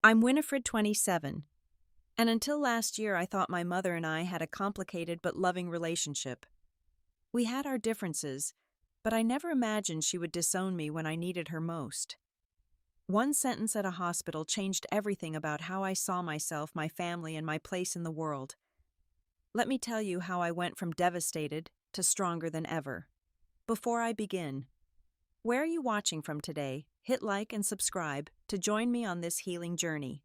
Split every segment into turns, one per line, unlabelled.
I'm Winifred, 27, and until last year I thought my mother and I had a complicated but loving relationship. We had our differences, but I never imagined she would disown me when I needed her most. One sentence at a hospital changed everything about how I saw myself, my family, and my place in the world. Let me tell you how I went from devastated to stronger than ever. Before I begin, where are you watching from today? Hit like and subscribe to join me on this healing journey.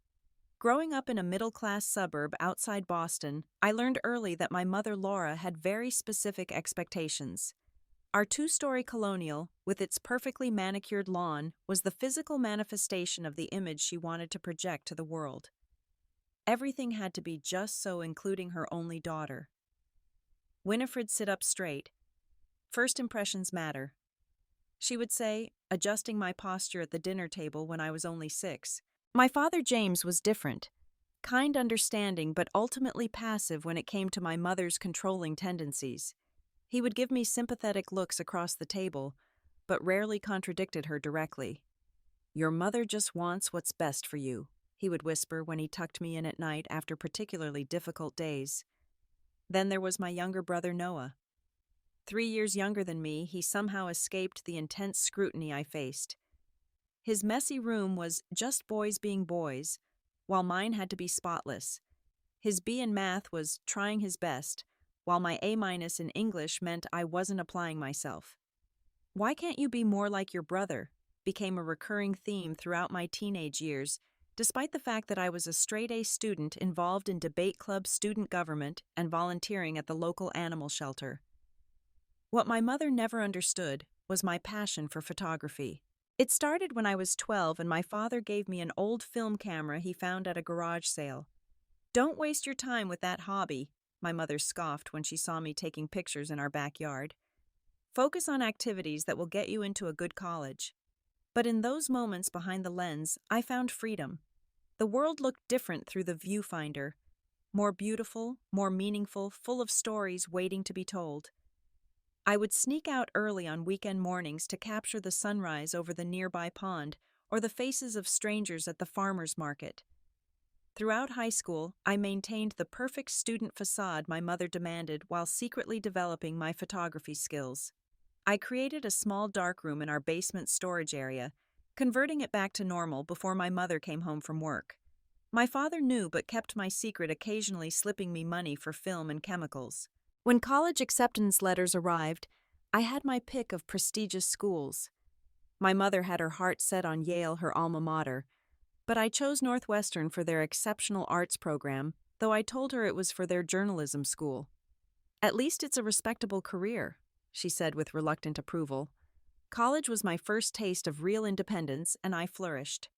Growing up in a middle-class suburb outside Boston, I learned early that my mother Laura had very specific expectations. Our two-story colonial, with its perfectly manicured lawn, was the physical manifestation of the image she wanted to project to the world. Everything had to be just so, including her only daughter. Winifred, sit up straight. First impressions matter, she would say, adjusting my posture at the dinner table when I was only 6. My father James was different, kind, understanding, but ultimately passive when it came to my mother's controlling tendencies. He would give me sympathetic looks across the table, but rarely contradicted her directly. "Your mother just wants what's best for you," he would whisper when he tucked me in at night after particularly difficult days. Then there was my younger brother Noah. 3 years younger than me, he somehow escaped the intense scrutiny I faced. His messy room was just boys being boys, while mine had to be spotless. His B in math was trying his best, while my A- in English meant I wasn't applying myself. "Why can't you be more like your brother?" became a recurring theme throughout my teenage years, despite the fact that I was a straight-A student involved in debate club, student government, and volunteering at the local animal shelter. What my mother never understood was my passion for photography. It started when I was 12 and my father gave me an old film camera he found at a garage sale. "Don't waste your time with that hobby," my mother scoffed when she saw me taking pictures in our backyard. "Focus on activities that will get you into a good college." But in those moments behind the lens, I found freedom. The world looked different through the viewfinder, more beautiful, more meaningful, full of stories waiting to be told. I would sneak out early on weekend mornings to capture the sunrise over the nearby pond or the faces of strangers at the farmer's market. Throughout high school, I maintained the perfect student facade my mother demanded while secretly developing my photography skills. I created a small darkroom in our basement storage area, converting it back to normal before my mother came home from work. My father knew but kept my secret, occasionally slipping me money for film and chemicals. When college acceptance letters arrived, I had my pick of prestigious schools. My mother had her heart set on Yale, her alma mater, but I chose Northwestern for their exceptional arts program, though I told her it was for their journalism school. "At least it's a respectable career," she said with reluctant approval. College was my first taste of real independence, and I flourished.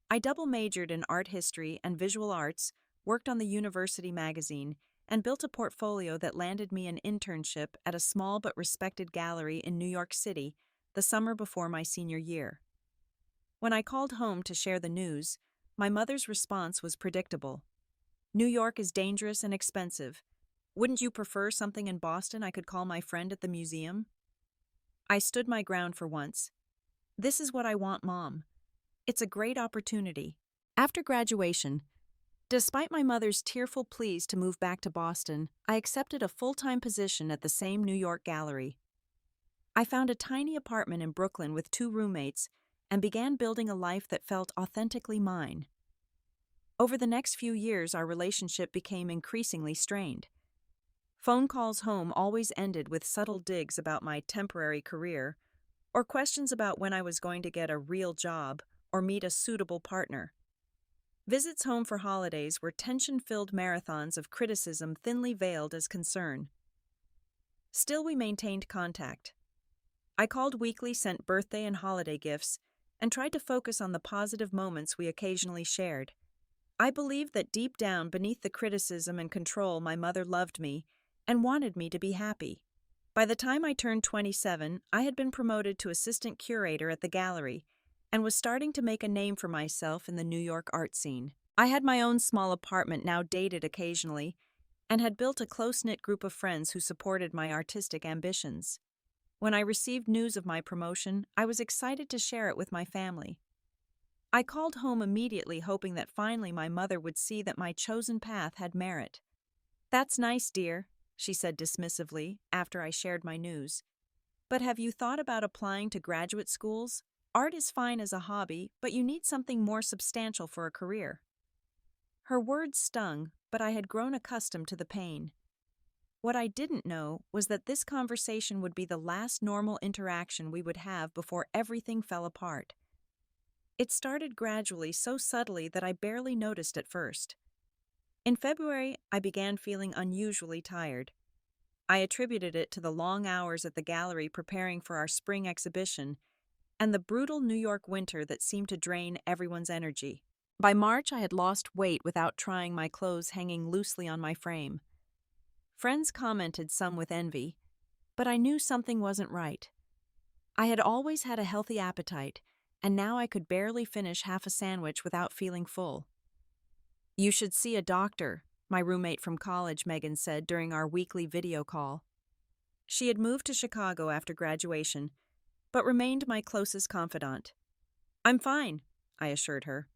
I double majored in art history and visual arts, worked on the university magazine, and built a portfolio that landed me an internship at a small but respected gallery in New York City the summer before my senior year. When I called home to share the news, my mother's response was predictable. "New York is dangerous and expensive. Wouldn't you prefer something in Boston I could call my friend at the museum?" I stood my ground for once. "This is what I want, Mom. It's a great opportunity." After graduation, despite my mother's tearful pleas to move back to Boston, I accepted a full-time position at the same New York gallery. I found a tiny apartment in Brooklyn with 2 roommates and began building a life that felt authentically mine. Over the next few years, our relationship became increasingly strained. Phone calls home always ended with subtle digs about my temporary career, or questions about when I was going to get a real job or meet a suitable partner. Visits home for holidays were tension-filled marathons of criticism thinly veiled as concern. Still, we maintained contact. I called weekly, sent birthday and holiday gifts, and tried to focus on the positive moments we occasionally shared. I believed that deep down, beneath the criticism and control, my mother loved me and wanted me to be happy. By the time I turned 27, I had been promoted to assistant curator at the gallery and was starting to make a name for myself in the New York art scene. I had my own small apartment, now dated occasionally, and had built a close-knit group of friends who supported my artistic ambitions. When I received news of my promotion, I was excited to share it with my family. I called home immediately, hoping that finally my mother would see that my chosen path had merit. "That's nice, dear," she said dismissively after I shared my news. "But have you thought about applying to graduate schools? Art is fine as a hobby, but you need something more substantial for a career." Her words stung, but I had grown accustomed to the pain. What I didn't know was that this conversation would be the last normal interaction we would have before everything fell apart. It started gradually, so subtly that I barely noticed at first. In February, I began feeling unusually tired. I attributed it to the long hours at the gallery preparing for our spring exhibition and the brutal New York winter that seemed to drain everyone's energy. By March, I had lost weight without trying my clothes hanging loosely on my frame. Friends commented, some with envy, but I knew something wasn't right. I had always had a healthy appetite, and now I could barely finish half a sandwich without feeling full. "You should see a doctor," my roommate from college, Megan, said during our weekly video call. She had moved to Chicago after graduation, but remained my closest confidant. "I'm fine," I assured her.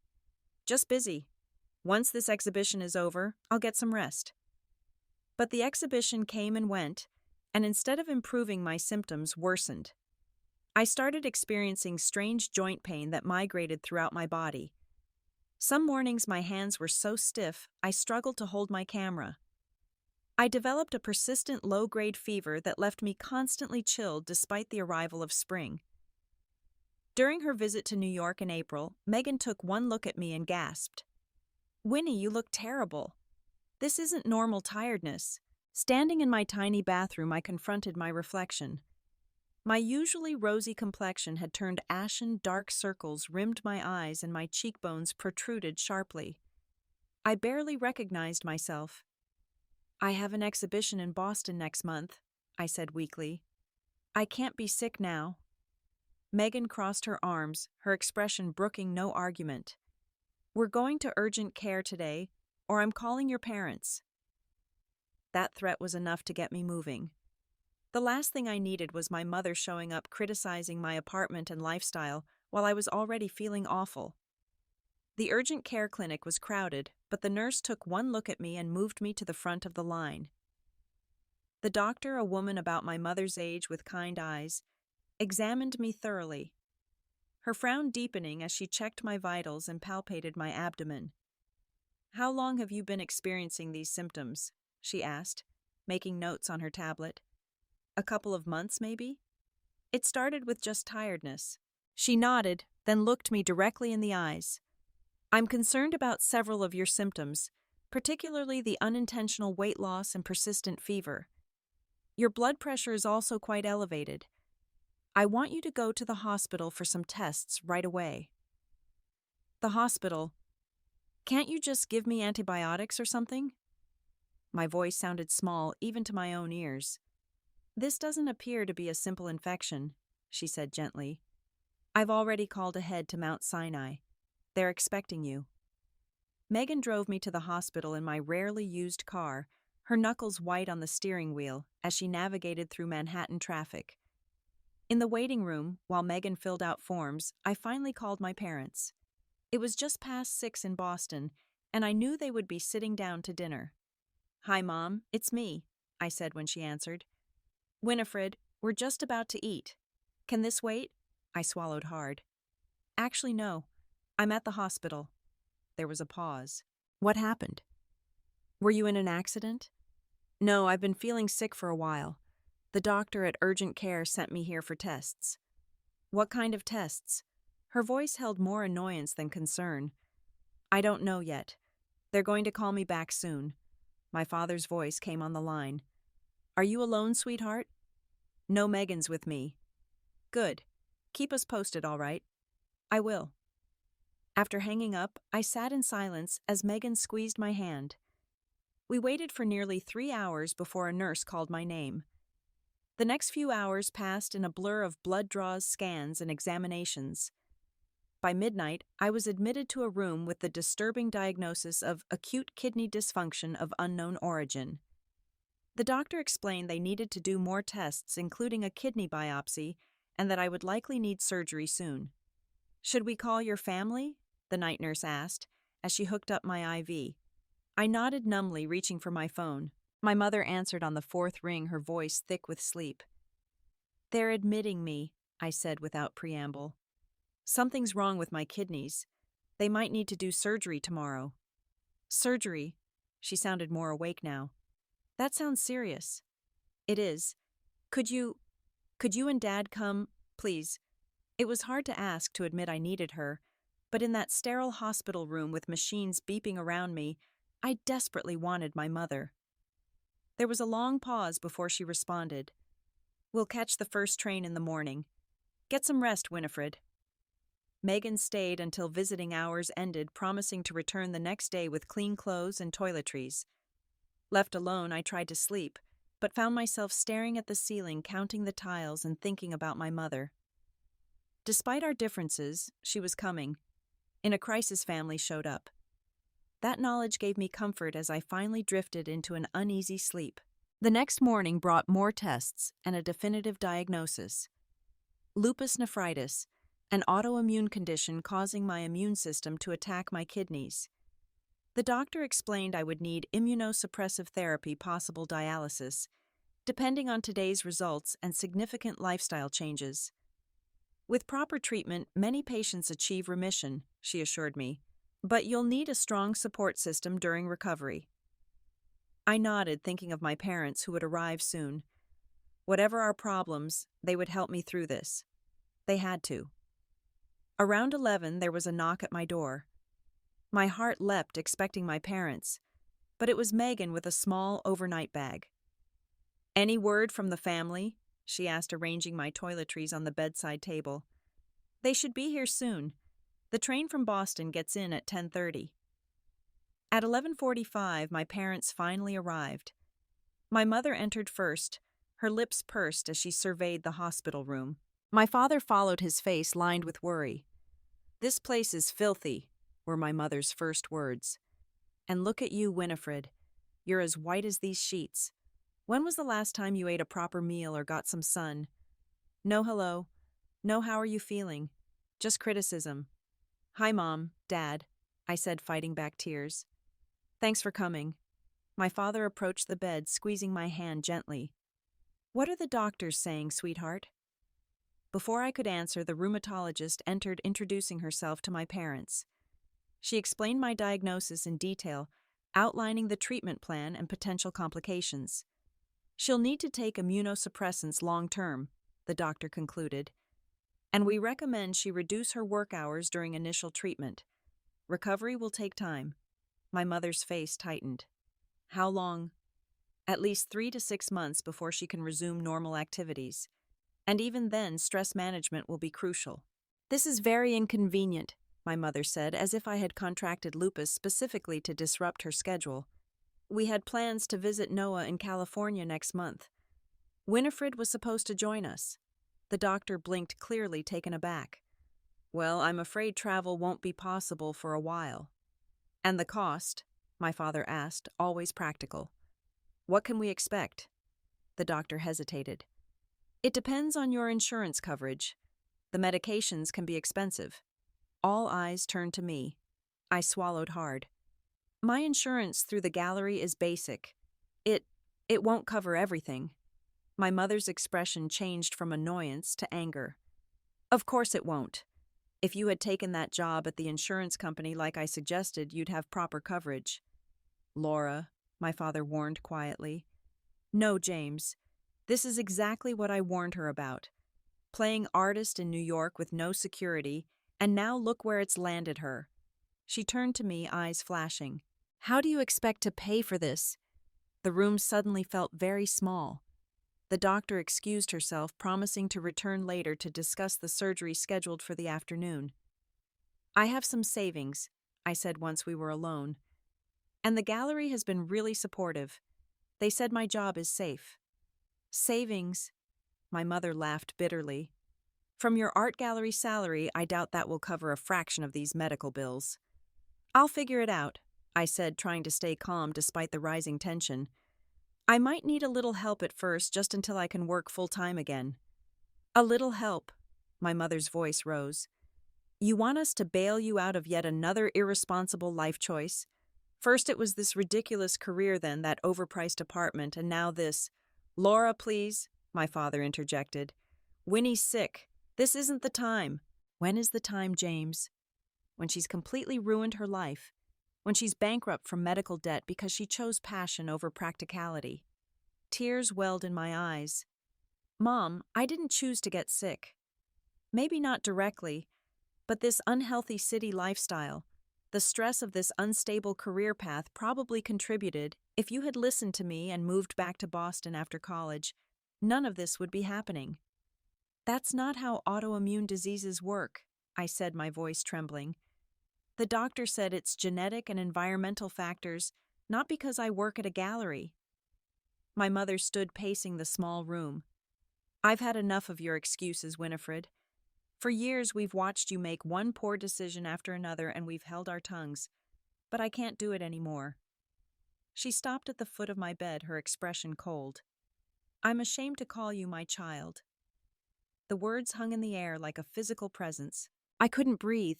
"Just busy. Once this exhibition is over, I'll get some rest." But the exhibition came and went, and instead of improving, my symptoms worsened. I started experiencing strange joint pain that migrated throughout my body. Some mornings my hands were so stiff I struggled to hold my camera. I developed a persistent low-grade fever that left me constantly chilled despite the arrival of spring. During her visit to New York in April, Megan took one look at me and gasped, "Winnie, you look terrible. This isn't normal tiredness." Standing in my tiny bathroom, I confronted my reflection. My usually rosy complexion had turned ashen, dark circles rimmed my eyes and my cheekbones protruded sharply. I barely recognized myself. "I have an exhibition in Boston next month," I said weakly. "I can't be sick now." Megan crossed her arms, her expression brooking no argument. "We're going to urgent care today, or I'm calling your parents." That threat was enough to get me moving. The last thing I needed was my mother showing up criticizing my apartment and lifestyle while I was already feeling awful. The urgent care clinic was crowded, but the nurse took one look at me and moved me to the front of the line. The doctor, a woman about my mother's age with kind eyes, examined me thoroughly, her frown deepening as she checked my vitals and palpated my abdomen. "How long have you been experiencing these symptoms?" she asked, making notes on her tablet. "A couple of months, maybe?" "It started with just tiredness." She nodded, then looked me directly in the eyes. "I'm concerned about several of your symptoms, particularly the unintentional weight loss and persistent fever. Your blood pressure is also quite elevated. I want you to go to the hospital for some tests right away." "The hospital? Can't you just give me antibiotics or something?" My voice sounded small even to my own ears. "This doesn't appear to be a simple infection," she said gently. "I've already called ahead to Mount Sinai. They're expecting you." Megan drove me to the hospital in my rarely used car, her knuckles white on the steering wheel as she navigated through Manhattan traffic. In the waiting room, while Megan filled out forms, I finally called my parents. It was just past 6 in Boston, and I knew they would be sitting down to dinner. "Hi, Mom, it's me," I said when she answered. "Winifred, we're just about to eat. Can this wait?" I swallowed hard. "Actually, no. I'm at the hospital." There was a pause. "What happened?" "Were you in an accident?" "No, I've been feeling sick for a while. The doctor at urgent care sent me here for tests." "What kind of tests?" Her voice held more annoyance than concern. "I don't know yet. They're going to call me back soon." My father's voice came on the line. "Are you alone, sweetheart?" "No, Megan's with me." "Good. Keep us posted, all right?" "I will." After hanging up, I sat in silence as Megan squeezed my hand. We waited for nearly 3 hours before a nurse called my name. The next few hours passed in a blur of blood draws, scans, and examinations. By midnight, I was admitted to a room with the disturbing diagnosis of acute kidney dysfunction of unknown origin. The doctor explained they needed to do more tests, including a kidney biopsy, and that I would likely need surgery soon. "Should we call your family?" the night nurse asked, as she hooked up my IV. I nodded numbly, reaching for my phone. My mother answered on the fourth ring, her voice thick with sleep. "They're admitting me," I said without preamble. "Something's wrong with my kidneys. They might need to do surgery tomorrow." "Surgery?" She sounded more awake now. "That sounds serious." "It is. Could you and Dad come, please?" It was hard to ask to admit I needed her, but in that sterile hospital room with machines beeping around me, I desperately wanted my mother. There was a long pause before she responded. "We'll catch the first train in the morning. Get some rest, Winifred." Megan stayed until visiting hours ended, promising to return the next day with clean clothes and toiletries. Left alone, I tried to sleep, but found myself staring at the ceiling, counting the tiles and thinking about my mother. Despite our differences, she was coming, and a crisis family showed up. That knowledge gave me comfort as I finally drifted into an uneasy sleep. The next morning brought more tests and a definitive diagnosis: lupus nephritis, an autoimmune condition causing my immune system to attack my kidneys. The doctor explained I would need immunosuppressive therapy, possible dialysis, depending on today's results and significant lifestyle changes. With proper treatment, many patients achieve remission, she assured me, but you'll need a strong support system during recovery. I nodded, thinking of my parents who would arrive soon. Whatever our problems, they would help me through this. They had to. Around 11, there was a knock at my door. My heart leapt, expecting my parents, but it was Megan with a small overnight bag. "Any word from the family?" she asked, arranging my toiletries on the bedside table. "They should be here soon. The train from Boston gets in at 10:30. At 11:45, my parents finally arrived. My mother entered first, her lips pursed as she surveyed the hospital room. My father followed, his face lined with worry. "This place is filthy," were my mother's first words. "And look at you, Winifred. You're as white as these sheets. When was the last time you ate a proper meal or got some sun? No hello. No how are you feeling. Just criticism." "Hi, Mom, Dad," I said, fighting back tears. "Thanks for coming." My father approached the bed, squeezing my hand gently. "What are the doctors saying, sweetheart?" Before I could answer, the rheumatologist entered, introducing herself to my parents. She explained my diagnosis in detail, outlining the treatment plan and potential complications. "She'll need to take immunosuppressants long-term," the doctor concluded, "and we recommend she reduce her work hours during initial treatment. Recovery will take time." My mother's face tightened. "How long?" "At least 3 to 6 months before she can resume normal activities. And even then, stress management will be crucial." "This is very inconvenient," my mother said, as if I had contracted lupus specifically to disrupt her schedule. "We had plans to visit Noah in California next month. Winifred was supposed to join us." The doctor blinked, clearly taken aback. "Well, I'm afraid travel won't be possible for a while." "And the cost?" my father asked, always practical. "What can we expect?" The doctor hesitated. "It depends on your insurance coverage. The medications can be expensive." All eyes turned to me. I swallowed hard. "My insurance through the gallery is basic. It won't cover everything." My mother's expression changed from annoyance to anger. "Of course it won't. If you had taken that job at the insurance company like I suggested, you'd have proper coverage." "Laura," my father warned quietly. "No, James. This is exactly what I warned her about. Playing artist in New York with no security, and now look where it's landed her." She turned to me, eyes flashing. "How do you expect to pay for this?" The room suddenly felt very small. The doctor excused herself, promising to return later to discuss the surgery scheduled for the afternoon. "I have some savings," I said once we were alone. "And the gallery has been really supportive. They said my job is safe." "Savings?" My mother laughed bitterly. "From your art gallery salary, I doubt that will cover a fraction of these medical bills." "I'll figure it out," I said, trying to stay calm despite the rising tension. "I might need a little help at first, just until I can work full-time again." "A little help," my mother's voice rose. You want us to bail you out of yet another irresponsible life choice? First it was this ridiculous career, then that overpriced apartment, and now this. Laura, please, my father interjected. Winnie's sick. This isn't the time. When is the time, James? When she's completely ruined her life. When she's bankrupt from medical debt because she chose passion over practicality. Tears welled in my eyes. Mom, I didn't choose to get sick. Maybe not directly, but this unhealthy city lifestyle, the stress of this unstable career path probably contributed. If you had listened to me and moved back to Boston after college, none of this would be happening. That's not how autoimmune diseases work, I said, my voice trembling. The doctor said it's genetic and environmental factors, not because I work at a gallery. My mother stood pacing the small room. I've had enough of your excuses, Winifred. For years we've watched you make one poor decision after another and we've held our tongues. But I can't do it anymore. She stopped at the foot of my bed, her expression cold. I'm ashamed to call you my child. The words hung in the air like a physical presence. I couldn't breathe,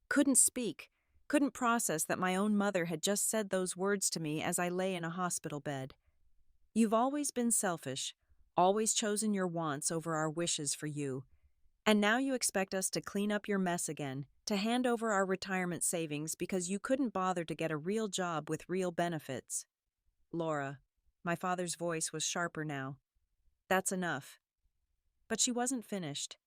couldn't speak, couldn't process that my own mother had just said those words to me as I lay in a hospital bed. You've always been selfish, always chosen your wants over our wishes for you. And now you expect us to clean up your mess again, to hand over our retirement savings because you couldn't bother to get a real job with real benefits. Laura, my father's voice was sharper now. That's enough. But she wasn't finished.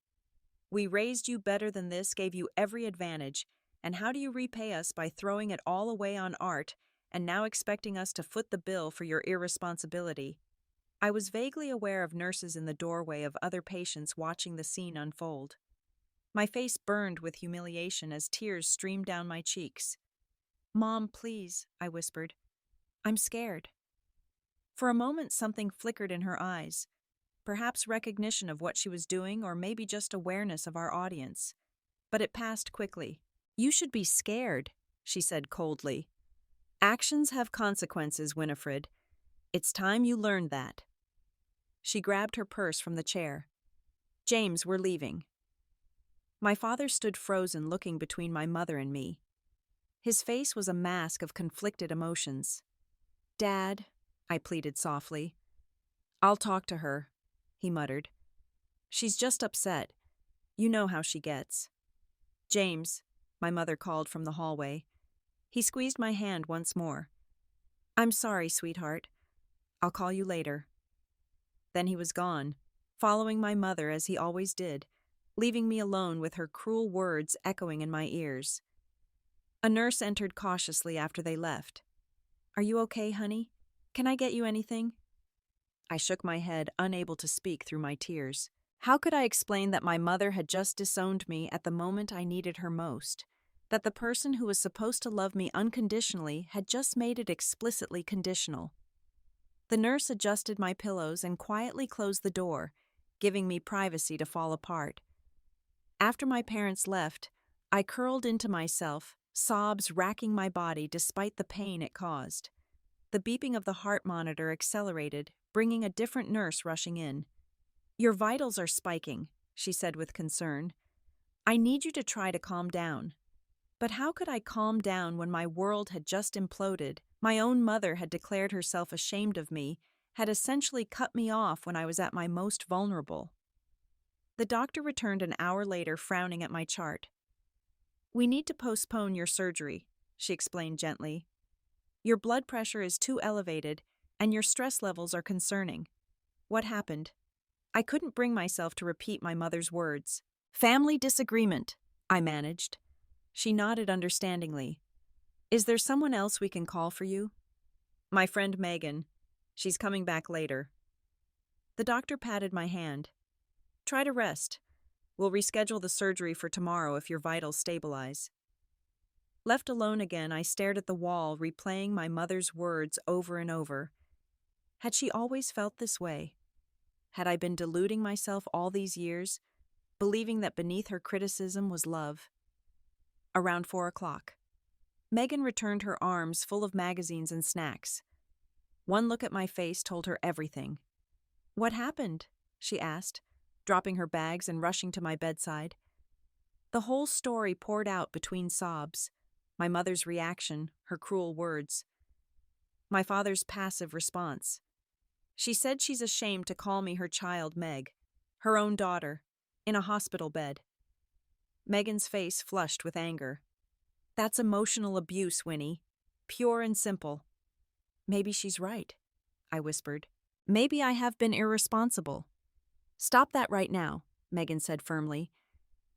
We raised you better than this, gave you every advantage, and how do you repay us by throwing it all away on art and now expecting us to foot the bill for your irresponsibility? I was vaguely aware of nurses in the doorway, of other patients watching the scene unfold. My face burned with humiliation as tears streamed down my cheeks. Mom, please, I whispered. I'm scared. For a moment something flickered in her eyes, perhaps recognition of what she was doing or maybe just awareness of our audience. But it passed quickly. You should be scared, she said coldly. Actions have consequences, Winifred. It's time you learned that. She grabbed her purse from the chair. James, we're leaving. My father stood frozen, looking between my mother and me. His face was a mask of conflicted emotions. Dad, I pleaded softly. I'll talk to her, he muttered. She's just upset. You know how she gets. James, my mother called from the hallway. He squeezed my hand once more. I'm sorry, sweetheart. I'll call you later. Then he was gone, following my mother as he always did, leaving me alone with her cruel words echoing in my ears. A nurse entered cautiously after they left. Are you okay, honey? Can I get you anything? I shook my head, unable to speak through my tears. How could I explain that my mother had just disowned me at the moment I needed her most? That the person who was supposed to love me unconditionally had just made it explicitly conditional? The nurse adjusted my pillows and quietly closed the door, giving me privacy to fall apart. After my parents left, I curled into myself, sobs racking my body despite the pain it caused. The beeping of the heart monitor accelerated, bringing a different nurse rushing in. Your vitals are spiking, she said with concern. I need you to try to calm down. But how could I calm down when my world had just imploded? My own mother had declared herself ashamed of me, had essentially cut me off when I was at my most vulnerable. The doctor returned an hour later, frowning at my chart. We need to postpone your surgery, she explained gently. Your blood pressure is too elevated, and your stress levels are concerning. What happened? I couldn't bring myself to repeat my mother's words. Family disagreement, I managed. She nodded understandingly. Is there someone else we can call for you? My friend Megan. She's coming back later. The doctor patted my hand. Try to rest. We'll reschedule the surgery for tomorrow if your vitals stabilize. Left alone again, I stared at the wall, replaying my mother's words over and over. Had she always felt this way? Had I been deluding myself all these years, believing that beneath her criticism was love? Around 4 o'clock. Megan returned, her arms full of magazines and snacks. One look at my face told her everything. What happened? She asked, dropping her bags and rushing to my bedside. The whole story poured out between sobs. My mother's reaction, her cruel words. My father's passive response. She said she's ashamed to call me her child, Meg, her own daughter, in a hospital bed. Megan's face flushed with anger. That's emotional abuse, Winnie. Pure and simple. Maybe she's right, I whispered. Maybe I have been irresponsible. Stop that right now, Megan said firmly.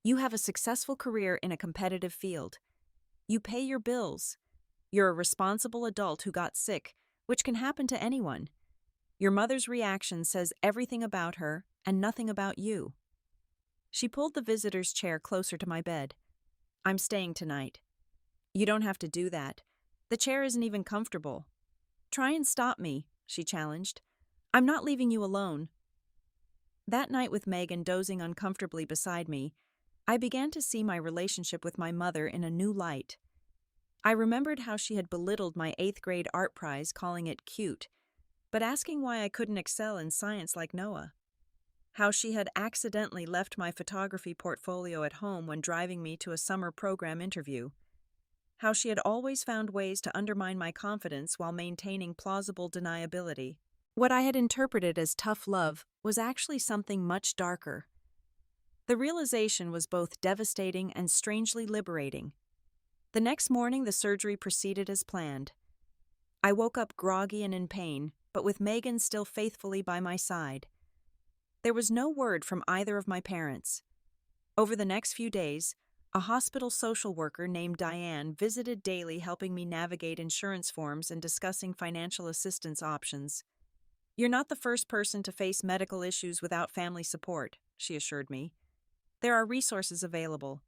You have a successful career in a competitive field. You pay your bills. You're a responsible adult who got sick, which can happen to anyone. Your mother's reaction says everything about her and nothing about you. She pulled the visitor's chair closer to my bed. I'm staying tonight. You don't have to do that. The chair isn't even comfortable. Try and stop me, she challenged. I'm not leaving you alone. That night with Megan dozing uncomfortably beside me, I began to see my relationship with my mother in a new light. I remembered how she had belittled my 8th grade art prize, calling it cute, but asking why I couldn't excel in science like Noah. How she had accidentally left my photography portfolio at home when driving me to a summer program interview. How she had always found ways to undermine my confidence while maintaining plausible deniability. What I had interpreted as tough love was actually something much darker. The realization was both devastating and strangely liberating. The next morning, the surgery proceeded as planned. I woke up groggy and in pain, but with Megan still faithfully by my side. There was no word from either of my parents. Over the next few days, a hospital social worker named Diane visited daily, helping me navigate insurance forms and discussing financial assistance options. You're not the first person to face medical issues without family support, she assured me. There are resources available.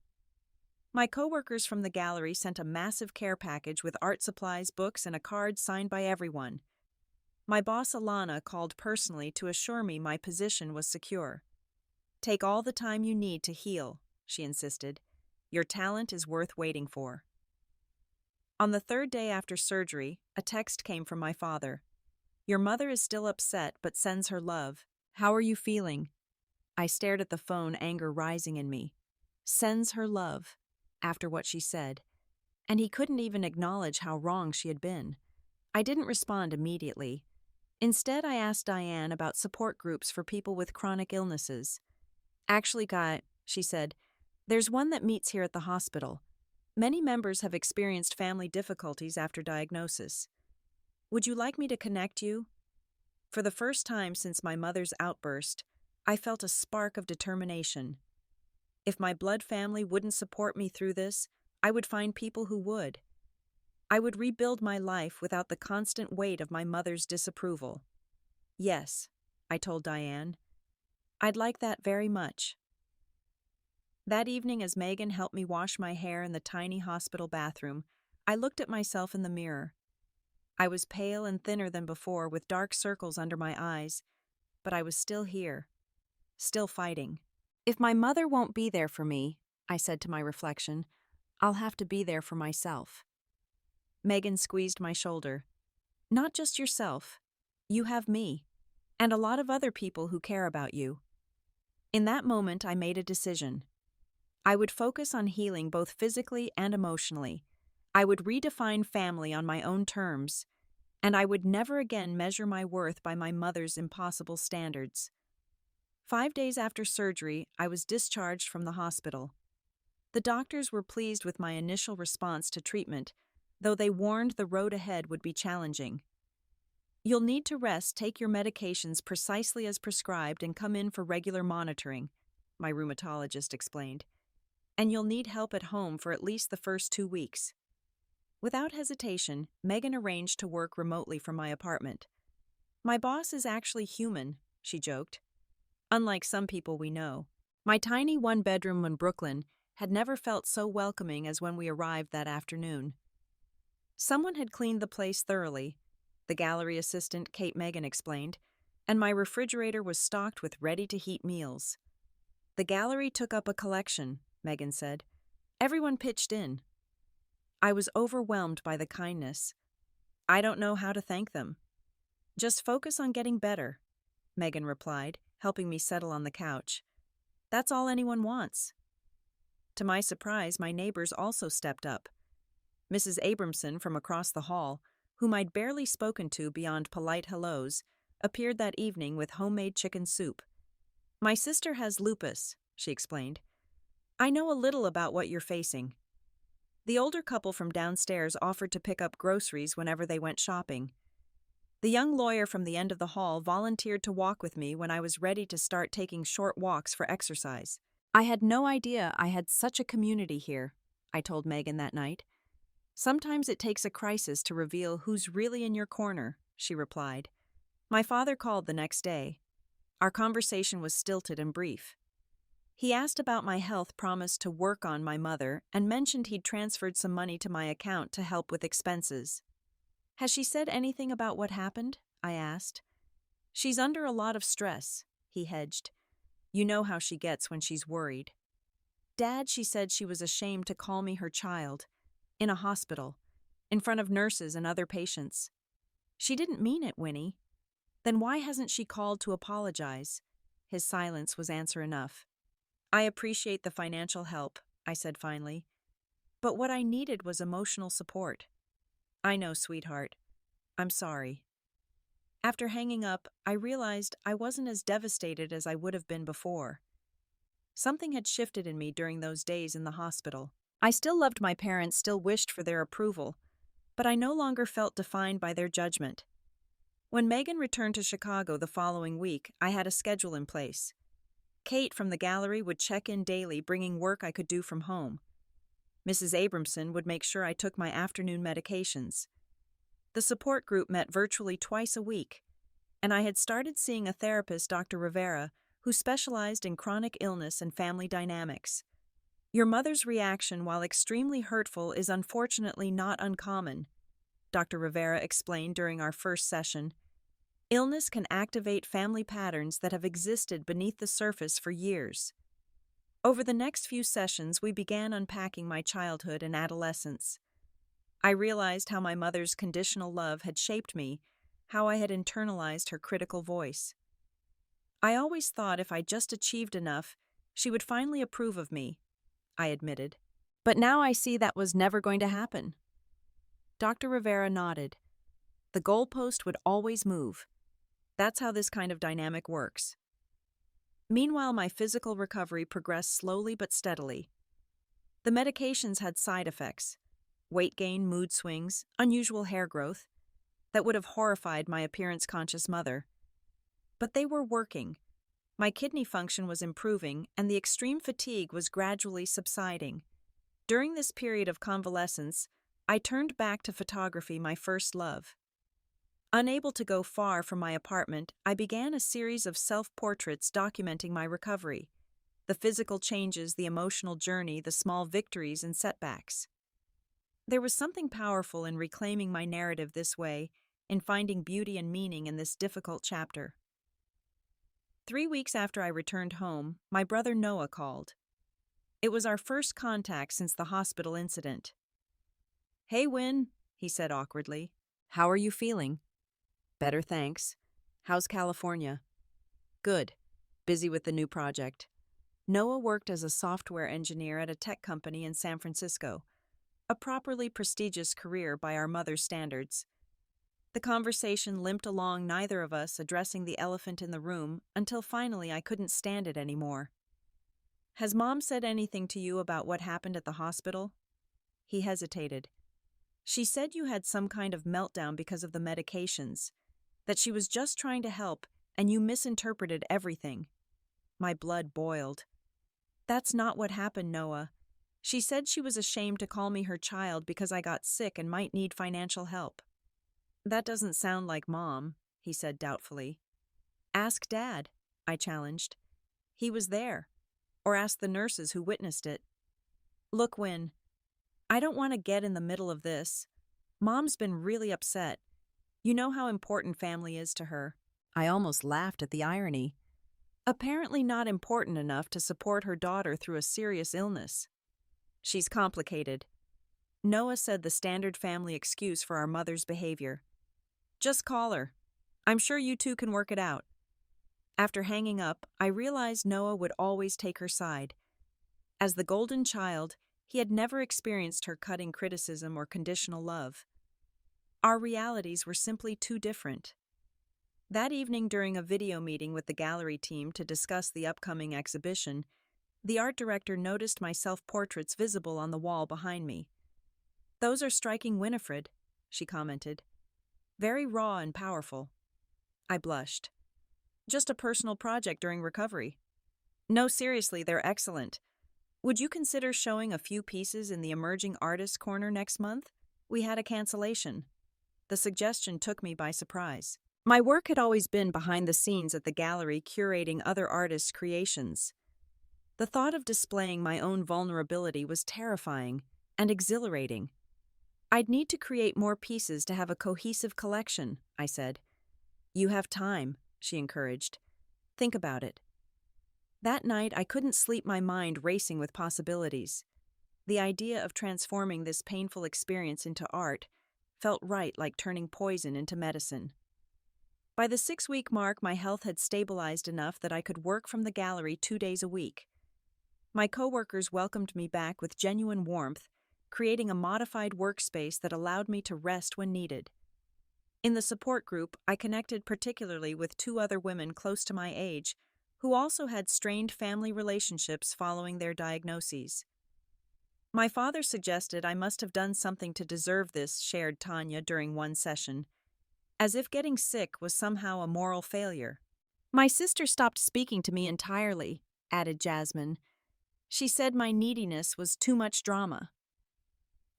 My coworkers from the gallery sent a massive care package with art supplies, books, and a card signed by everyone. My boss Alana called personally to assure me my position was secure. Take all the time you need to heal, she insisted. Your talent is worth waiting for. On the 3rd day after surgery, a text came from my father. Your mother is still upset but sends her love. How are you feeling? I stared at the phone, anger rising in me. Sends her love, after what she said. And he couldn't even acknowledge how wrong she had been. I didn't respond immediately. Instead, I asked Diane about support groups for people with chronic illnesses. Actually, Guy, she said, there's one that meets here at the hospital. Many members have experienced family difficulties after diagnosis. Would you like me to connect you? For the first time since my mother's outburst, I felt a spark of determination. If my blood family wouldn't support me through this, I would find people who would. I would rebuild my life without the constant weight of my mother's disapproval. Yes, I told Diane. I'd like that very much. That evening, as Megan helped me wash my hair in the tiny hospital bathroom, I looked at myself in the mirror. I was pale and thinner than before, with dark circles under my eyes, but I was still here, still fighting. If my mother won't be there for me, I said to my reflection, I'll have to be there for myself. Megan squeezed my shoulder. Not just yourself. You have me, and a lot of other people who care about you. In that moment, I made a decision. I would focus on healing both physically and emotionally. I would redefine family on my own terms, and I would never again measure my worth by my mother's impossible standards. 5 days after surgery, I was discharged from the hospital. The doctors were pleased with my initial response to treatment, though they warned the road ahead would be challenging. You'll need to rest, take your medications precisely as prescribed, and come in for regular monitoring, my rheumatologist explained. And you'll need help at home for at least the first 2 weeks. Without hesitation, Megan arranged to work remotely from my apartment. My boss is actually human, she joked. Unlike some people we know, my tiny one-bedroom in Brooklyn had never felt so welcoming as when we arrived that afternoon. Someone had cleaned the place thoroughly, the gallery assistant Kate Megan explained, and my refrigerator was stocked with ready-to-heat meals. The gallery took up a collection, Megan said. Everyone pitched in. I was overwhelmed by the kindness. I don't know how to thank them. Just focus on getting better, Megan replied, helping me settle on the couch. That's all anyone wants. To my surprise, my neighbors also stepped up. Mrs. Abramson from across the hall, whom I'd barely spoken to beyond polite hellos, appeared that evening with homemade chicken soup. "My sister has lupus," she explained. "I know a little about what you're facing." The older couple from downstairs offered to pick up groceries whenever they went shopping. The young lawyer from the end of the hall volunteered to walk with me when I was ready to start taking short walks for exercise. "I had no idea I had such a community here," I told Megan that night. "Sometimes it takes a crisis to reveal who's really in your corner," she replied. My father called the next day. Our conversation was stilted and brief. He asked about my health, promised to work on my mother, and mentioned he'd transferred some money to my account to help with expenses. "Has she said anything about what happened?" I asked. "She's under a lot of stress," he hedged. "You know how she gets when she's worried." "Dad, she said she was ashamed to call me her child. In a hospital. In front of nurses and other patients." "She didn't mean it, Winnie." "Then why hasn't she called to apologize?" His silence was answer enough. "I appreciate the financial help," I said finally. "But what I needed was emotional support." "I know, sweetheart. I'm sorry." After hanging up, I realized I wasn't as devastated as I would have been before. Something had shifted in me during those days in the hospital. I still loved my parents, still wished for their approval, but I no longer felt defined by their judgment. When Megan returned to Chicago the following week, I had a schedule in place. Kate from the gallery would check in daily, bringing work I could do from home. Mrs. Abramson would make sure I took my afternoon medications. The support group met virtually twice a week, and I had started seeing a therapist, Dr. Rivera, who specialized in chronic illness and family dynamics. "Your mother's reaction, while extremely hurtful, is unfortunately not uncommon," Dr. Rivera explained during our first session. "Illness can activate family patterns that have existed beneath the surface for years." Over the next few sessions, we began unpacking my childhood and adolescence. I realized how my mother's conditional love had shaped me, how I had internalized her critical voice. "I always thought if I just achieved enough, she would finally approve of me," I admitted. "But now I see that was never going to happen." Dr. Rivera nodded. "The goalpost would always move. That's how this kind of dynamic works." Meanwhile, my physical recovery progressed slowly but steadily. The medications had side effects: weight gain, mood swings, unusual hair growth, that would have horrified my appearance-conscious mother. But they were working. My kidney function was improving, and the extreme fatigue was gradually subsiding. During this period of convalescence, I turned back to photography, my first love. Unable to go far from my apartment, I began a series of self-portraits documenting my recovery, the physical changes, the emotional journey, the small victories and setbacks. There was something powerful in reclaiming my narrative this way, in finding beauty and meaning in this difficult chapter. 3 weeks after I returned home, my brother Noah called. It was our first contact since the hospital incident. "Hey, Win," he said awkwardly. "How are you feeling?" "Better, thanks. How's California?" "Good. Busy with the new project." Noah worked as a software engineer at a tech company in San Francisco, a properly prestigious career by our mother's standards. The conversation limped along, neither of us addressing the elephant in the room, until finally I couldn't stand it anymore. "Has Mom said anything to you about what happened at the hospital?" He hesitated. "She said you had some kind of meltdown because of the medications, that she was just trying to help, and you misinterpreted everything." My blood boiled. "That's not what happened, Noah. She said she was ashamed to call me her child because I got sick and might need financial help." "That doesn't sound like Mom," he said doubtfully. "Ask Dad," I challenged. "He was there. Or ask the nurses who witnessed it." "Look, Win, I don't want to get in the middle of this. Mom's been really upset. You know how important family is to her." I almost laughed at the irony. Apparently not important enough to support her daughter through a serious illness. "She's complicated." Noah said, the standard family excuse for our mother's behavior. "Just call her. I'm sure you two can work it out." After hanging up, I realized Noah would always take her side. As the golden child, he had never experienced her cutting criticism or conditional love. Our realities were simply too different. That evening, during a video meeting with the gallery team to discuss the upcoming exhibition, the art director noticed my self-portraits visible on the wall behind me. "Those are striking, Winifred," she commented. "Very raw and powerful." I blushed. "Just a personal project during recovery." "No, seriously, they're excellent. Would you consider showing a few pieces in the Emerging Artists Corner next month?" We had a cancellation. The suggestion took me by surprise. My work had always been behind the scenes at the gallery, curating other artists' creations. The thought of displaying my own vulnerability was terrifying and exhilarating. "I'd need to create more pieces to have a cohesive collection," I said. "You have time," she encouraged. "Think about it." That night, I couldn't sleep, my mind racing with possibilities. The idea of transforming this painful experience into art felt right, like turning poison into medicine. By the 6-week mark, my health had stabilized enough that I could work from the gallery 2 days a week. My coworkers welcomed me back with genuine warmth, creating a modified workspace that allowed me to rest when needed. In the support group, I connected particularly with 2 other women close to my age who also had strained family relationships following their diagnoses. "My father suggested I must have done something to deserve this," shared Tanya during one session, as if getting sick was somehow a moral failure. "My sister stopped speaking to me entirely," added Jasmine. "She said my neediness was too much drama."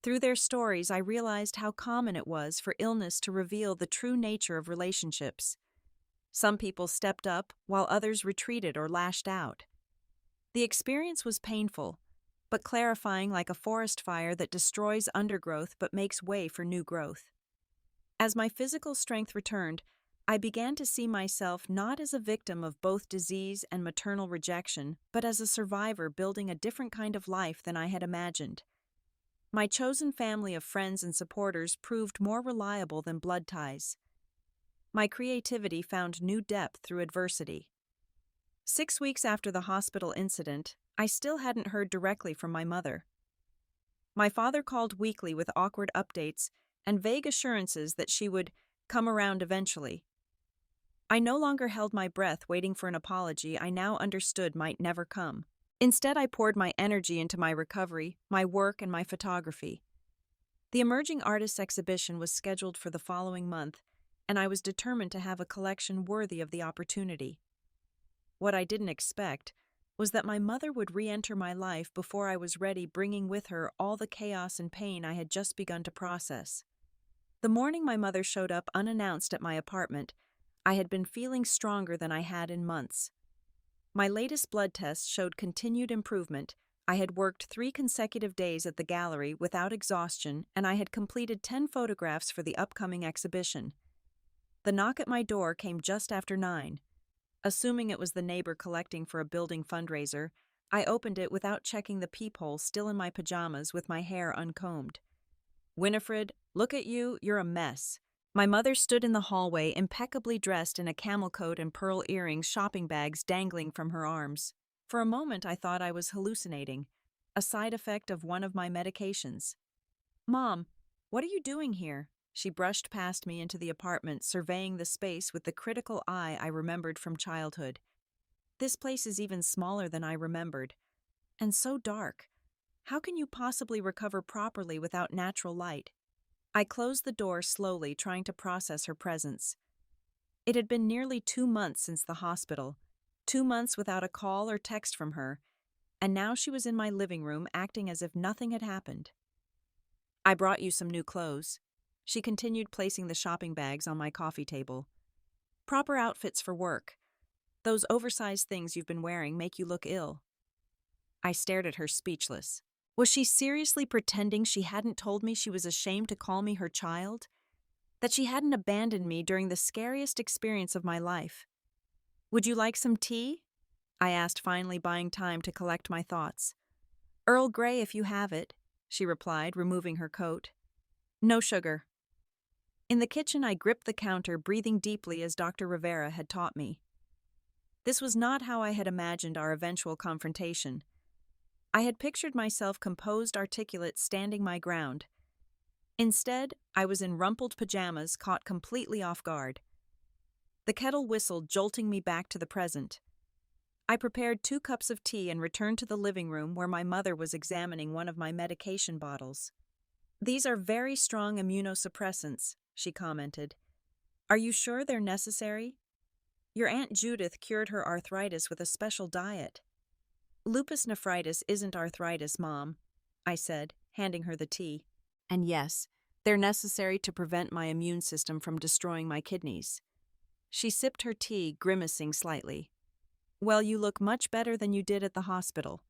Through their stories, I realized how common it was for illness to reveal the true nature of relationships. Some people stepped up, while others retreated or lashed out. The experience was painful, but clarifying, like a forest fire that destroys undergrowth but makes way for new growth. As my physical strength returned, I began to see myself not as a victim of both disease and maternal rejection, but as a survivor building a different kind of life than I had imagined. My chosen family of friends and supporters proved more reliable than blood ties. My creativity found new depth through adversity. 6 weeks after the hospital incident, I still hadn't heard directly from my mother. My father called weekly with awkward updates and vague assurances that she would come around eventually. I no longer held my breath waiting for an apology I now understood might never come. Instead, I poured my energy into my recovery, my work, and my photography. The Emerging Artists exhibition was scheduled for the following month, and I was determined to have a collection worthy of the opportunity. What I didn't expect was that my mother would re-enter my life before I was ready, bringing with her all the chaos and pain I had just begun to process. The morning my mother showed up unannounced at my apartment, I had been feeling stronger than I had in months. My latest blood tests showed continued improvement. I had worked 3 consecutive days at the gallery without exhaustion, and I had completed 10 photographs for the upcoming exhibition. The knock at my door came just after 9. Assuming it was the neighbor collecting for a building fundraiser, I opened it without checking the peephole, still in my pajamas with my hair uncombed. "Winifred, look at you, you're a mess." My mother stood in the hallway, impeccably dressed in a camel coat and pearl earrings, shopping bags dangling from her arms. For a moment I thought I was hallucinating, a side effect of one of my medications. "Mom, what are you doing here?" She brushed past me into the apartment, surveying the space with the critical eye I remembered from childhood. "This place is even smaller than I remembered. And so dark. How can you possibly recover properly without natural light?" I closed the door slowly, trying to process her presence. It had been nearly 2 months since the hospital, 2 months without a call or text from her, and now she was in my living room acting as if nothing had happened. "I brought you some new clothes." She continued, placing the shopping bags on my coffee table. "Proper outfits for work. Those oversized things you've been wearing make you look ill." I stared at her, speechless. Was she seriously pretending she hadn't told me she was ashamed to call me her child? That she hadn't abandoned me during the scariest experience of my life? "Would you like some tea?" I asked, finally buying time to collect my thoughts. "Earl Grey if you have it," she replied, removing her coat. "No sugar." In the kitchen, I gripped the counter, breathing deeply as Dr. Rivera had taught me. This was not how I had imagined our eventual confrontation. I had pictured myself composed, articulate, standing my ground. Instead, I was in rumpled pajamas, caught completely off guard. The kettle whistled, jolting me back to the present. I prepared 2 cups of tea and returned to the living room where my mother was examining one of my medication bottles. "These are very strong immunosuppressants," she commented. "Are you sure they're necessary? Your Aunt Judith cured her arthritis with a special diet." "Lupus nephritis isn't arthritis, Mom," I said, handing her the tea. "And yes, they're necessary to prevent my immune system from destroying my kidneys." She sipped her tea, grimacing slightly. "Well, you look much better than you did at the hospital.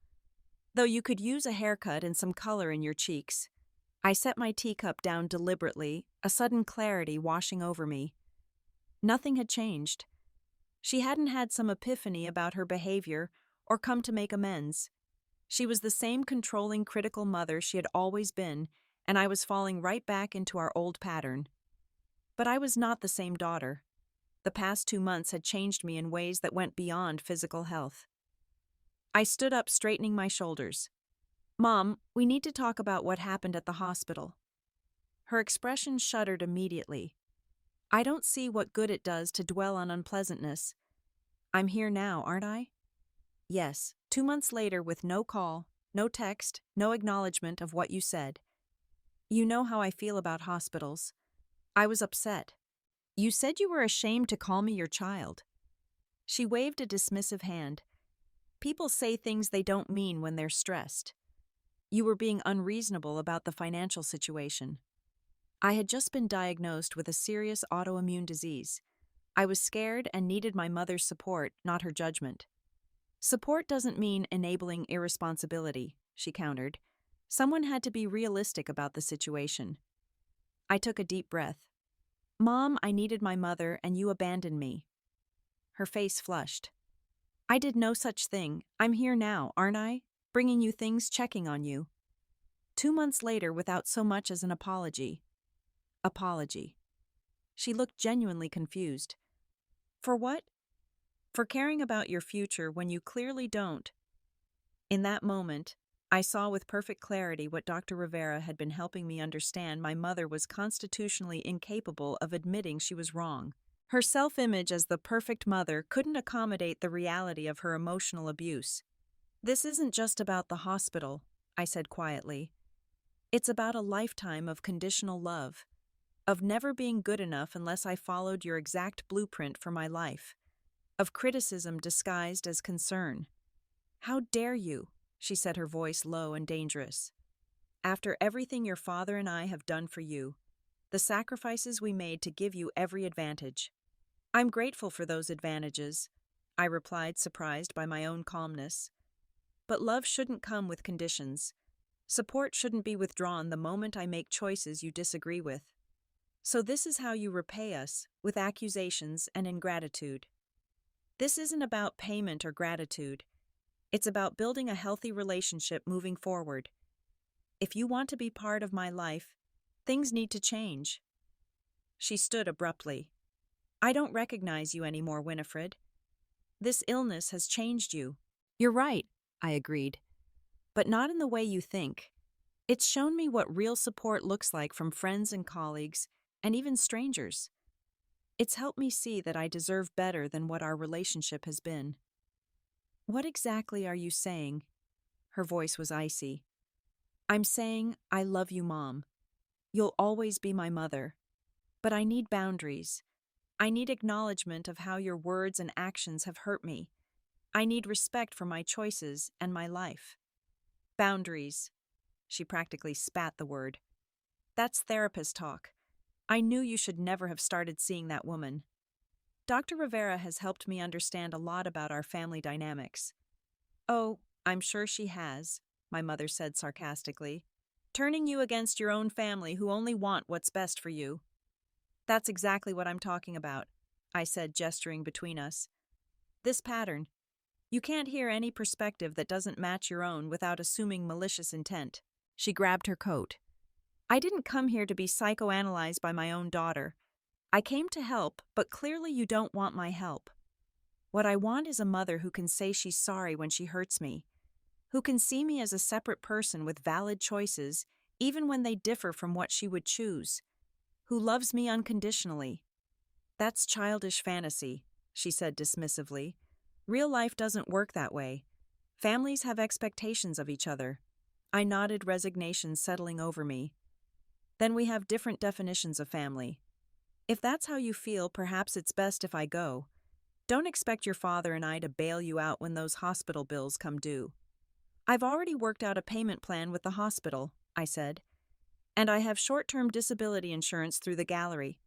Though you could use a haircut and some color in your cheeks." I set my teacup down deliberately, a sudden clarity washing over me. Nothing had changed. She hadn't had some epiphany about her behavior or come to make amends. She was the same controlling, critical mother she had always been, and I was falling right back into our old pattern. But I was not the same daughter. The past 2 months had changed me in ways that went beyond physical health. I stood up, straightening my shoulders. "Mom, we need to talk about what happened at the hospital." Her expression shuddered immediately. "I don't see what good it does to dwell on unpleasantness. I'm here now, aren't I?" "Yes, 2 months later with no call, no text, no acknowledgement of what you said. You know how I feel about hospitals. I was upset. You said you were ashamed to call me your child." She waved a dismissive hand. "People say things they don't mean when they're stressed. You were being unreasonable about the financial situation." I had just been diagnosed with a serious autoimmune disease. I was scared and needed my mother's support, not her judgment. "Support doesn't mean enabling irresponsibility," she countered. "Someone had to be realistic about the situation." I took a deep breath. "Mom, I needed my mother, and you abandoned me." Her face flushed. "I did no such thing. I'm here now, aren't I? Bringing you things, checking on you." 2 months later without so much as an apology. Apology. She looked genuinely confused. "For what?" "For caring about your future when you clearly don't." In that moment, I saw with perfect clarity what Dr. Rivera had been helping me understand. My mother was constitutionally incapable of admitting she was wrong. Her self-image as the perfect mother couldn't accommodate the reality of her emotional abuse. "This isn't just about the hospital," I said quietly. "It's about a lifetime of conditional love, of never being good enough unless I followed your exact blueprint for my life, of criticism disguised as concern." "How dare you?" she said, her voice low and dangerous. "After everything your father and I have done for you, the sacrifices we made to give you every advantage." "I'm grateful for those advantages," I replied, surprised by my own calmness. "But love shouldn't come with conditions. Support shouldn't be withdrawn the moment I make choices you disagree with. So this is how you repay us, with accusations and ingratitude." "This isn't about payment or gratitude. It's about building a healthy relationship moving forward. If you want to be part of my life, things need to change." She stood abruptly. "I don't recognize you anymore, Winifred. This illness has changed you." "You're right," I agreed. "But not in the way you think. It's shown me what real support looks like from friends and colleagues, and even strangers. It's helped me see that I deserve better than what our relationship has been." "What exactly are you saying?" Her voice was icy. "I'm saying I love you, Mom. You'll always be my mother. But I need boundaries. I need acknowledgement of how your words and actions have hurt me. I need respect for my choices and my life." "Boundaries." She practically spat the word. "That's therapist talk. I knew you should never have started seeing that woman." Dr. Rivera has helped me understand a lot about our family dynamics." "Oh, I'm sure she has," my mother said sarcastically. "Turning you against your own family who only want what's best for you." "That's exactly what I'm talking about," I said, gesturing between us. "This pattern. You can't hear any perspective that doesn't match your own without assuming malicious intent." She grabbed her coat. "I didn't come here to be psychoanalyzed by my own daughter. I came to help, but clearly you don't want my help. What I want is a mother who can say she's sorry when she hurts me. who can see me as a separate person with valid choices, even when they differ from what she would choose, who loves me unconditionally. That's childish fantasy, she said dismissively. Real life doesn't work that way. Families have expectations of each other. I nodded, resignation settling over me. Then we have different definitions of family. If that's how you feel, perhaps it's best if I go. Don't expect your father and I to bail you out when those hospital bills come due. I've already worked out a payment plan with the hospital, I said. And I have short-term disability insurance through the gallery.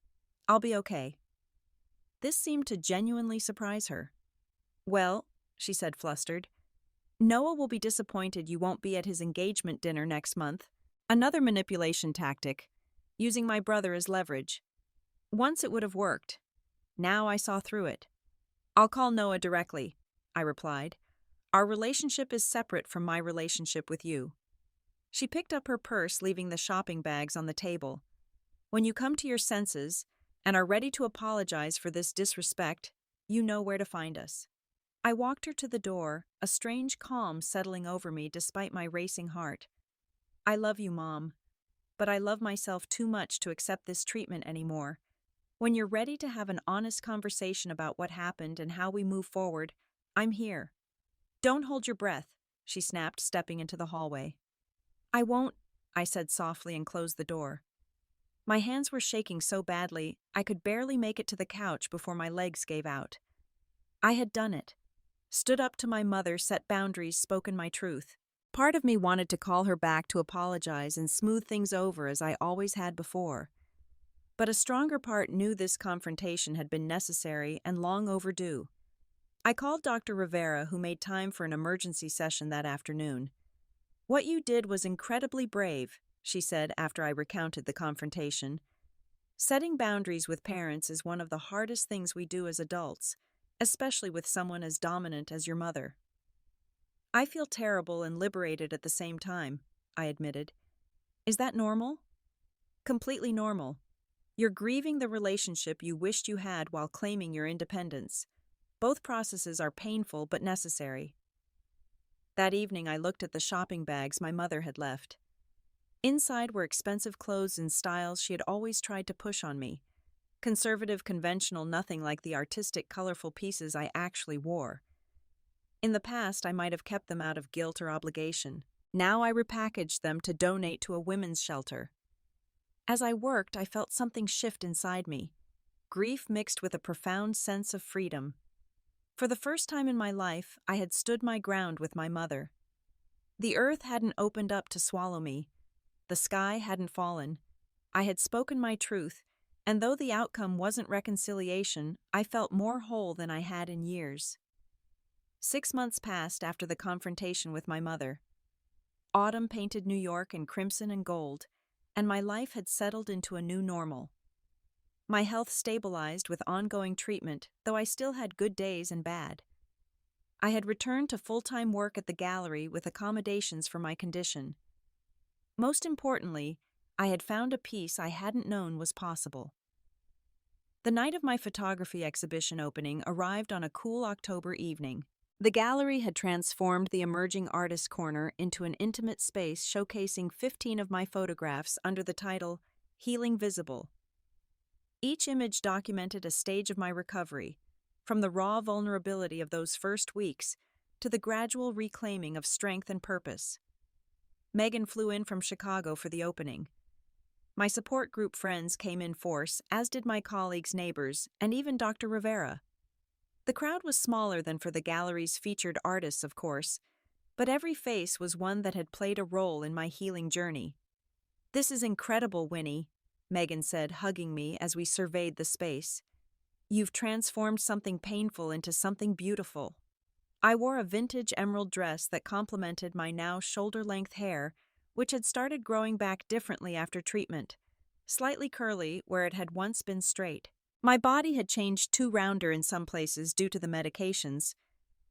I'll be okay. This seemed to genuinely surprise her. Well, she said flustered, Noah will be disappointed you won't be at his engagement dinner next month. Another manipulation tactic, using my brother as leverage. Once it would have worked. Now I saw through it. I'll call Noah directly, I replied. Our relationship is separate from my relationship with you. She picked up her purse, leaving the shopping bags on the table. When you come to your senses and are ready to apologize for this disrespect, you know where to find us. I walked her to the door, a strange calm settling over me despite my racing heart. I love you, Mom, but I love myself too much to accept this treatment anymore. When you're ready to have an honest conversation about what happened and how we move forward, I'm here. Don't hold your breath, she snapped, stepping into the hallway. I won't, I said softly and closed the door. My hands were shaking so badly, I could barely make it to the couch before my legs gave out. I had done it. Stood up to my mother, set boundaries, spoken my truth. Part of me wanted to call her back to apologize and smooth things over as I always had before. But a stronger part knew this confrontation had been necessary and long overdue. I called Dr. Rivera, who made time for an emergency session that afternoon. What you did was incredibly brave, she said after I recounted the confrontation. Setting boundaries with parents is one of the hardest things we do as adults, especially with someone as dominant as your mother. I feel terrible and liberated at the same time, I admitted. Is that normal? Completely normal. You're grieving the relationship you wished you had while claiming your independence. Both processes are painful but necessary. That evening I looked at the shopping bags my mother had left. Inside were expensive clothes and styles she had always tried to push on me. Conservative, conventional, nothing like the artistic, colorful pieces I actually wore. In the past, I might have kept them out of guilt or obligation. Now I repackaged them to donate to a women's shelter. As I worked, I felt something shift inside me. Grief mixed with a profound sense of freedom. For the first time in my life, I had stood my ground with my mother. The earth hadn't opened up to swallow me. The sky hadn't fallen. I had spoken my truth, and though the outcome wasn't reconciliation, I felt more whole than I had in years. 6 months passed after the confrontation with my mother. Autumn painted New York in crimson and gold, and my life had settled into a new normal. My health stabilized with ongoing treatment, though I still had good days and bad. I had returned to full-time work at the gallery with accommodations for my condition. Most importantly, I had found a peace I hadn't known was possible. The night of my photography exhibition opening arrived on a cool October evening. The gallery had transformed the emerging artist corner into an intimate space showcasing 15 of my photographs under the title Healing Visible. Each image documented a stage of my recovery, from the raw vulnerability of those first weeks to the gradual reclaiming of strength and purpose. Megan flew in from Chicago for the opening. My support group friends came in force, as did my colleagues, neighbors, and even Dr. Rivera. The crowd was smaller than for the gallery's featured artists, of course, but every face was one that had played a role in my healing journey. "This is incredible, Winnie," Megan said, hugging me as we surveyed the space. "You've transformed something painful into something beautiful." I wore a vintage emerald dress that complemented my now shoulder-length hair, which had started growing back differently after treatment, slightly curly where it had once been straight. My body had changed too rounder in some places due to the medications,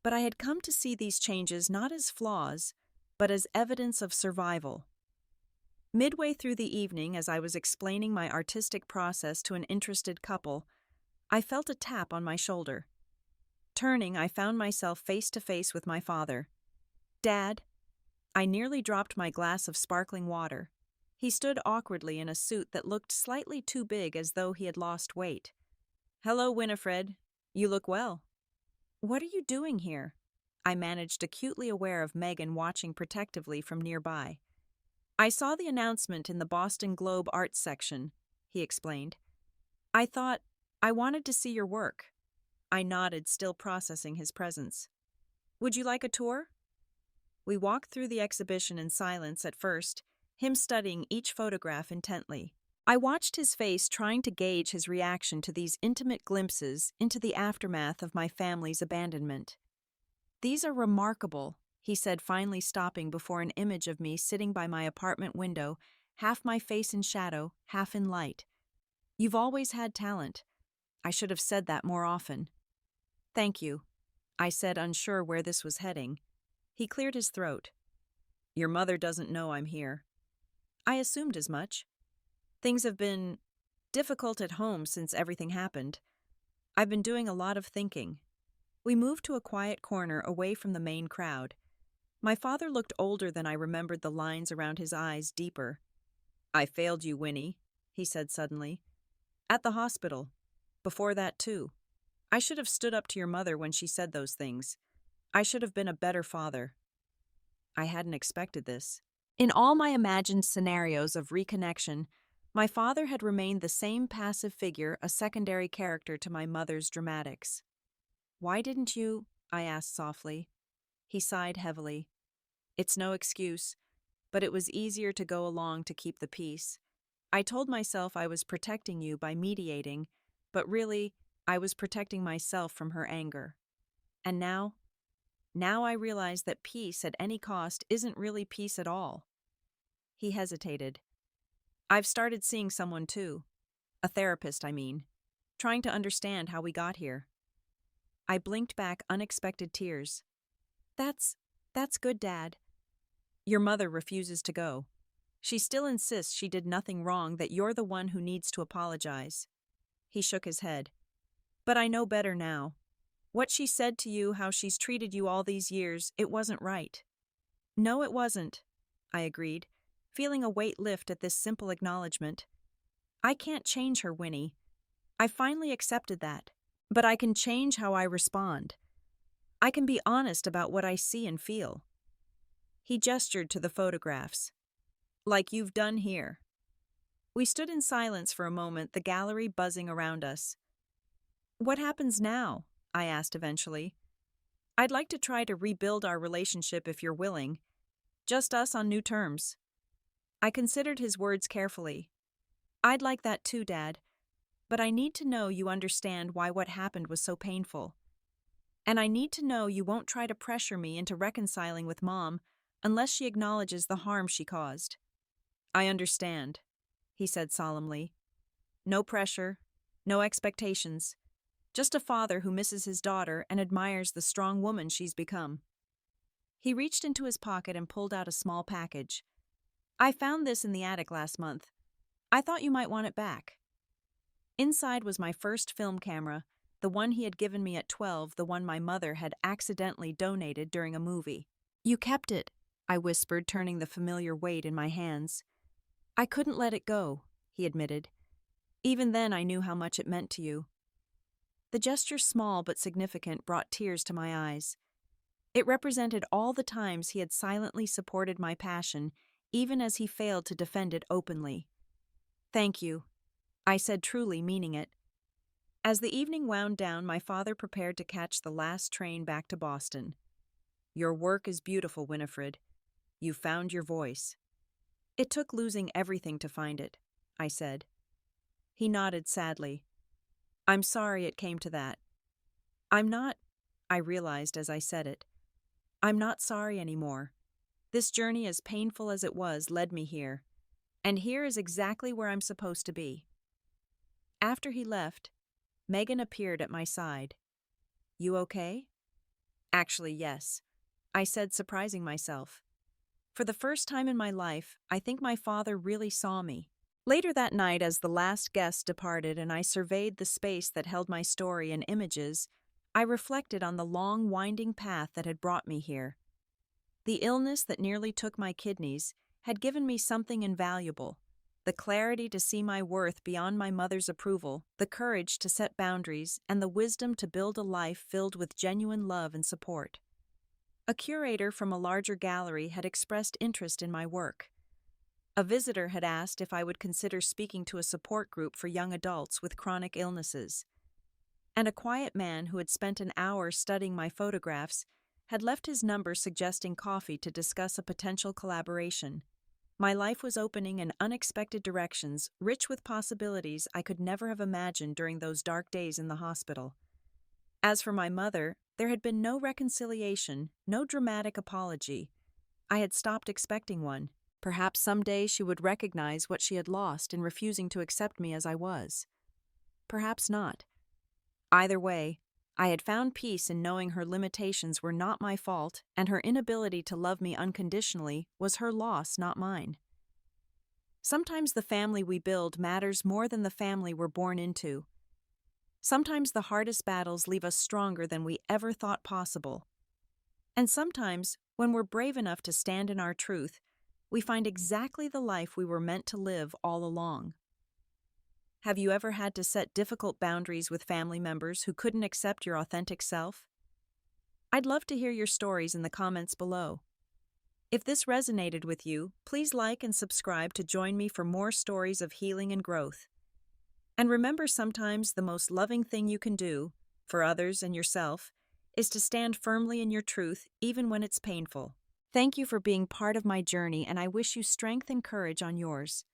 but I had come to see these changes not as flaws, but as evidence of survival. Midway through the evening, as I was explaining my artistic process to an interested couple, I felt a tap on my shoulder. Turning, I found myself face to face with my father. "Dad," I nearly dropped my glass of sparkling water. He stood awkwardly in a suit that looked slightly too big as though he had lost weight. "Hello, Winifred. You look well." "What are you doing here?" I managed, acutely aware of Megan watching protectively from nearby. "I saw the announcement in the Boston Globe Arts section," he explained. I wanted to see your work." I nodded, still processing his presence. "Would you like a tour?" We walked through the exhibition in silence at first, him studying each photograph intently. I watched his face, trying to gauge his reaction to these intimate glimpses into the aftermath of my family's abandonment. "These are remarkable," he said, finally stopping before an image of me sitting by my apartment window, half my face in shadow, half in light. "You've always had talent. I should have said that more often." "Thank you," I said, unsure where this was heading. He cleared his throat. "Your mother doesn't know I'm here." I assumed as much. Things have been difficult at home since everything happened. I've been doing a lot of thinking. We moved to a quiet corner away from the main crowd. My father looked older than I remembered, the lines around his eyes deeper. "I failed you, Winnie," he said suddenly. "At the hospital. Before that, too. I should have stood up to your mother when she said those things. I should have been a better father." I hadn't expected this. In all my imagined scenarios of reconnection, my father had remained the same passive figure, a secondary character to my mother's dramatics. "Why didn't you?" I asked softly. He sighed heavily. "It's no excuse, but it was easier to go along to keep the peace. I told myself I was protecting you by mediating, but really, I was protecting myself from her anger. And now I realize that peace at any cost isn't really peace at all." He hesitated. "I've started seeing someone too. A therapist, I mean. Trying to understand how we got here." I blinked back unexpected tears. That's good, Dad." "Your mother refuses to go. She still insists she did nothing wrong, that you're the one who needs to apologize." He shook his head. "But I know better now. What she said to you, how she's treated you all these years, it wasn't right." "No, it wasn't," I agreed, feeling a weight lift at this simple acknowledgement. "I can't change her, Winnie. I finally accepted that. But I can change how I respond. I can be honest about what I see and feel." He gestured to the photographs. "Like you've done here." We stood in silence for a moment, the gallery buzzing around us. "What happens now?" I asked eventually. "I'd like to try to rebuild our relationship if you're willing. Just us on new terms." I considered his words carefully. "I'd like that too, Dad. But I need to know you understand why what happened was so painful. And I need to know you won't try to pressure me into reconciling with Mom unless she acknowledges the harm she caused." "I understand," he said solemnly. "No pressure, no expectations. Just a father who misses his daughter and admires the strong woman she's become." He reached into his pocket and pulled out a small package. "I found this in the attic last month. I thought you might want it back." Inside was my first film camera, the one he had given me at 12, the one my mother had accidentally donated during a movie. "You kept it," I whispered, turning the familiar weight in my hands. "I couldn't let it go," he admitted. "Even then I knew how much it meant to you." The gesture, small but significant, brought tears to my eyes. It represented all the times he had silently supported my passion, even as he failed to defend it openly. "Thank you," I said, truly meaning it. As the evening wound down, my father prepared to catch the last train back to Boston. "Your work is beautiful, Winifred. You found your voice." "It took losing everything to find it," I said. He nodded sadly. "I'm sorry it came to that." "I'm not," I realized as I said it. "I'm not sorry anymore. This journey, as painful as it was, led me here. And here is exactly where I'm supposed to be." After he left, Megan appeared at my side. "You okay?" "Actually, yes," I said, surprising myself. For the first time in my life, I think my father really saw me. Later that night, as the last guest departed and I surveyed the space that held my story and images, I reflected on the long, winding path that had brought me here. The illness that nearly took my kidneys had given me something invaluable: the clarity to see my worth beyond my mother's approval, the courage to set boundaries, and the wisdom to build a life filled with genuine love and support. A curator from a larger gallery had expressed interest in my work. A visitor had asked if I would consider speaking to a support group for young adults with chronic illnesses. And a quiet man who had spent an hour studying my photographs had left his number suggesting coffee to discuss a potential collaboration. My life was opening in unexpected directions, rich with possibilities I could never have imagined during those dark days in the hospital. As for my mother, there had been no reconciliation, no dramatic apology. I had stopped expecting one. Perhaps someday she would recognize what she had lost in refusing to accept me as I was. Perhaps not. Either way, I had found peace in knowing her limitations were not my fault, and her inability to love me unconditionally was her loss, not mine. Sometimes the family we build matters more than the family we're born into. Sometimes the hardest battles leave us stronger than we ever thought possible. And sometimes, when we're brave enough to stand in our truth, we find exactly the life we were meant to live all along. Have you ever had to set difficult boundaries with family members who couldn't accept your authentic self? I'd love to hear your stories in the comments below. If this resonated with you, please like and subscribe to join me for more stories of healing and growth. And remember, sometimes the most loving thing you can do, for others and yourself, is to stand firmly in your truth even when it's painful. Thank you for being part of my journey, and I wish you strength and courage on yours.